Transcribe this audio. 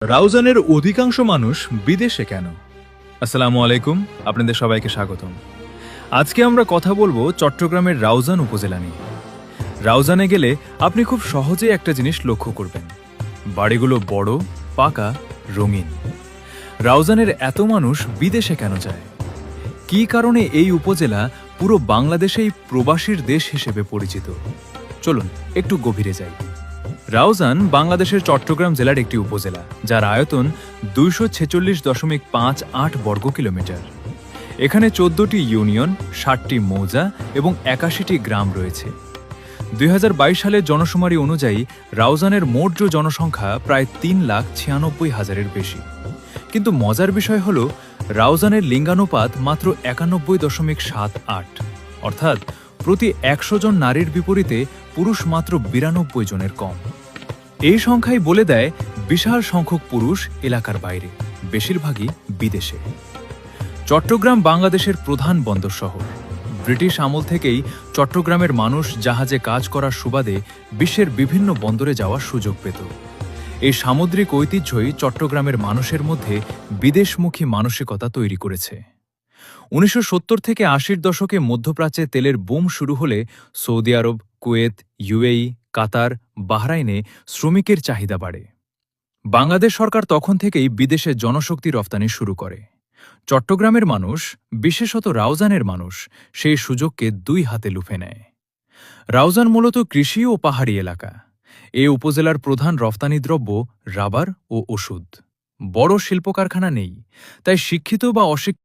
রাউজানের অধিকাংশ মানুষ বিদেশে কেন? আসসালামু আলাইকুম, আপনাদের সবাইকে স্বাগতম। আজকে আমরা কথা বলবো চট্টগ্রামের রাউজান উপজেলা নিয়ে। রাউজানে গেলে আপনি খুব সহজে একটা জিনিস লক্ষ্য করবেন, বাড়িগুলো বড়, পাকা, রঙিন। রাউজানের এত মানুষ বিদেশে কেন যায়? কী কারণে এই উপজেলা পুরো বাংলাদেশেই প্রবাসীর দেশ হিসেবে পরিচিত? চলুন একটু গভীরে যাই। রাউজান বাংলাদেশের চট্টগ্রাম জেলার একটি উপজেলা, যার আয়তন 246.58 বর্গ কিলোমিটার। এখানে 14টি ইউনিয়ন, 60টি মৌজা এবং 81টি গ্রাম রয়েছে। 2022 সালের জনশুমারি অনুযায়ী রাউজানের মোট জনসংখ্যা প্রায় 3,96,000-এর বেশি। কিন্তু মজার বিষয় হল, রাউজানের লিঙ্গানুপাত মাত্র 91.78, অর্থাৎ প্রতি 100 জন নারীর বিপরীতে পুরুষ মাত্র 92 জনের কম। এই সংখ্যাই বলে দেয় বিশাল সংখ্যক পুরুষ এলাকার বাইরে, বেশিরভাগই বিদেশে। চট্টগ্রাম বাংলাদেশের প্রধান বন্দর শহর। ব্রিটিশ আমল থেকেই চট্টগ্রামের মানুষ জাহাজে কাজ করার সুবাদে বিশ্বের বিভিন্ন বন্দরে যাওয়ার সুযোগ পেত। এই সামুদ্রিক ঐতিহ্যই চট্টগ্রামের মানুষের মধ্যে বিদেশমুখী মানসিকতা তৈরি করেছে। 1970 থেকে 80-র দশকে মধ্যপ্রাচ্যে তেলের বুম শুরু হলে সৌদি আরব, কুয়েত, ইউএই, কাতার, বাহরাইনে শ্রমিকের চাহিদা বাড়ে। বাংলাদেশ সরকার তখন থেকেই বিদেশে জনশক্তি রপ্তানি শুরু করে। চট্টগ্রামের মানুষ, বিশেষত রাউজানের মানুষ, সেই সুযোগকে দুই হাতে লুফে নেয়। রাউজান মূলত কৃষি ও পাহাড়ি এলাকা। এ উপজেলার প্রধান রপ্তানি দ্রব্য রাবার ও ওষুধ। বড় শিল্প কারখানা নেই, তাই শিক্ষিত বা অশিক্ষিত